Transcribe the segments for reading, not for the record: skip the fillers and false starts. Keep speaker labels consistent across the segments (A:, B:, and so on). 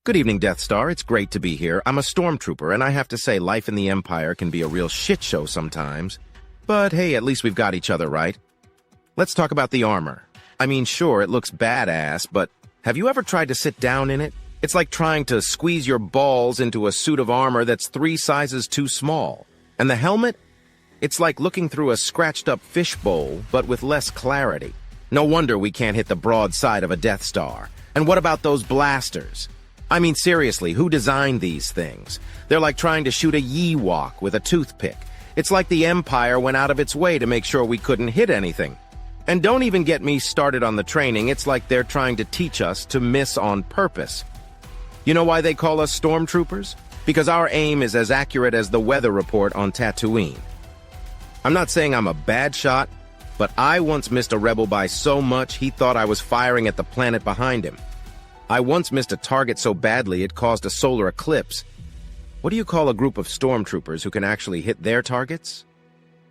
A: Good evening, Death Star. It's great to be here. I'm a Stormtrooper, and I have to say life in the Empire can be a real shit show sometimes. But hey, at least we've got each other, right? Let's talk about the armor. I mean, sure, it looks badass, but have you ever tried to sit down in it? It's like trying to squeeze your balls into a suit of armor that's 3 sizes too small. And the helmet? It's like looking through a scratched-up fishbowl, but with less clarity. No wonder we can't hit the broad side of a Death Star. And what about those blasters? I mean, seriously, who designed these things? They're like trying to shoot a Ewok with a toothpick. It's like the Empire went out of its way to make sure we couldn't hit anything. And don't even get me started on the training. It's like they're trying to teach us to miss on purpose. You know why they call us Stormtroopers? Because our aim is as accurate as the weather report on Tatooine. I'm not saying I'm a bad shot, but I once missed a rebel by so much he thought I was firing at the planet behind him. I once missed a target so badly it caused a solar eclipse. What do you call a group of stormtroopers who can actually hit their targets?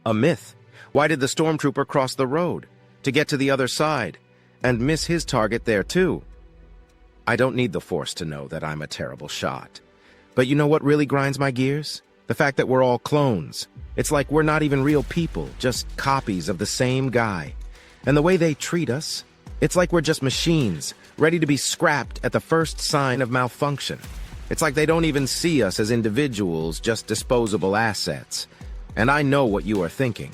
A: A myth. Why did the stormtrooper cross the road? To get to the other side, and miss his target there too. I don't need the Force to know that I'm a terrible shot. But you know what really grinds my gears? The fact that we're all clones. It's like we're not even real people, just copies of the same guy. And the way they treat us, it's like we're just machines, ready to be scrapped at the first sign of malfunction. It's like they don't even see us as individuals, just disposable assets. And I know what you are thinking.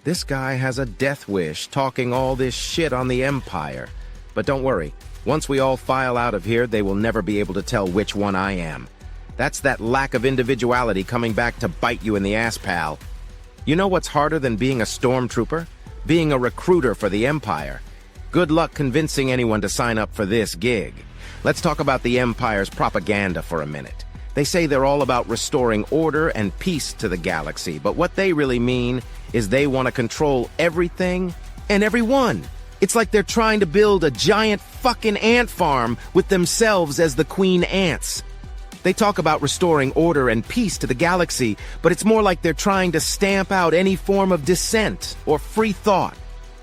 A: This guy has a death wish talking all this shit on the Empire. But don't worry, once we all file out of here, they will never be able to tell which one I am. That's that lack of individuality coming back to bite you in the ass, pal. You know what's harder than being a stormtrooper? Being a recruiter for the Empire. Good luck convincing anyone to sign up for this gig. Let's talk about the Empire's propaganda for a minute. They say they're all about restoring order and peace to the galaxy, but what they really mean is they want to control everything and everyone. It's like they're trying to build a giant fucking ant farm with themselves as the queen ants. They talk about restoring order and peace to the galaxy, but it's more like they're trying to stamp out any form of dissent or free thought.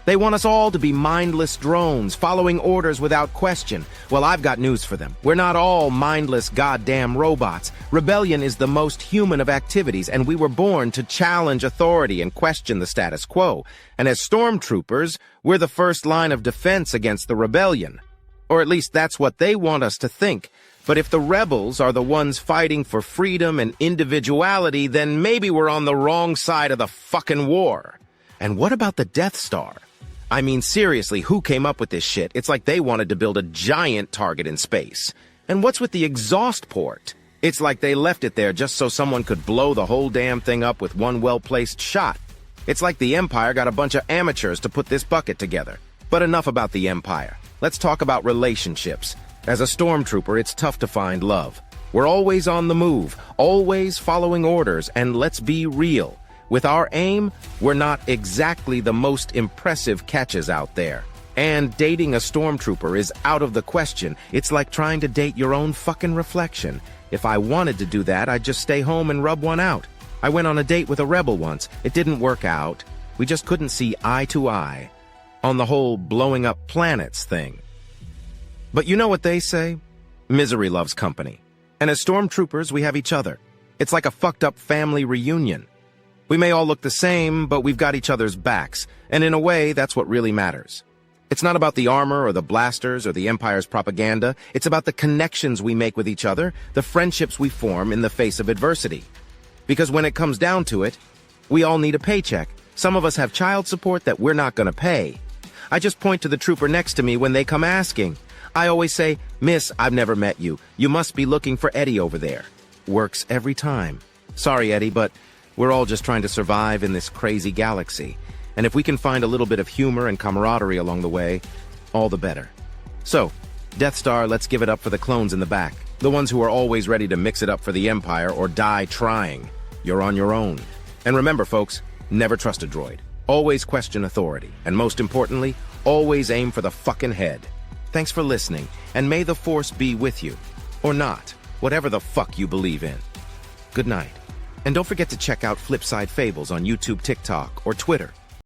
A: They want us all to be mindless drones, following orders without question. Well, I've got news for them. We're not all mindless goddamn robots. Rebellion is the most human of activities, and we were born to challenge authority and question the status quo. And as stormtroopers, we're the first line of defense against the rebellion. Or at least that's what they want us to think. But if the rebels are the ones fighting for freedom and individuality, then maybe we're on the wrong side of the fucking war. And what about the Death Star? I mean, seriously, who came up with this shit? It's like they wanted to build a giant target in space. And what's with the exhaust port? It's like they left it there just so someone could blow the whole damn thing up with one well-placed shot. It's like the Empire got a bunch of amateurs to put this bucket together. But enough about the Empire. Let's talk about relationships. As a stormtrooper, it's tough to find love. We're always on the move, always following orders, and let's be real. With our aim, we're not exactly the most impressive catches out there. And dating a stormtrooper is out of the question. It's like trying to date your own fucking reflection. If I wanted to do that, I'd just stay home and rub one out. I went on a date with a rebel once. It didn't work out. We just couldn't see eye to eye on the whole blowing up planets thing. But you know what they say? Misery loves company. And as stormtroopers, we have each other. It's like a fucked up family reunion. We may all look the same, but we've got each other's backs, and in a way, that's what really matters. It's not about the armor or the blasters or the Empire's propaganda. It's about the connections we make with each other, the friendships we form in the face of adversity. Because when it comes down to it, we all need a paycheck. Some of us have child support that we're not gonna pay. I just point to the trooper next to me when they come asking. I always say, "Miss, I've never met you. You must be looking for Eddie over there." Works every time. Sorry, Eddie, but we're all just trying to survive in this crazy galaxy. And if we can find a little bit of humor and camaraderie along the way, all the better. So, Death Star, let's give it up for the clones in the back. The ones who are always ready to mix it up for the Empire or die trying. You're on your own. And remember, folks, never trust a droid. Always question authority. And most importantly, always aim for the fucking head. Thanks for listening, and may the Force be with you. Or not. Whatever the fuck you believe in. Good night. And don't forget to check out Flipside Fables on YouTube, TikTok, or Twitter.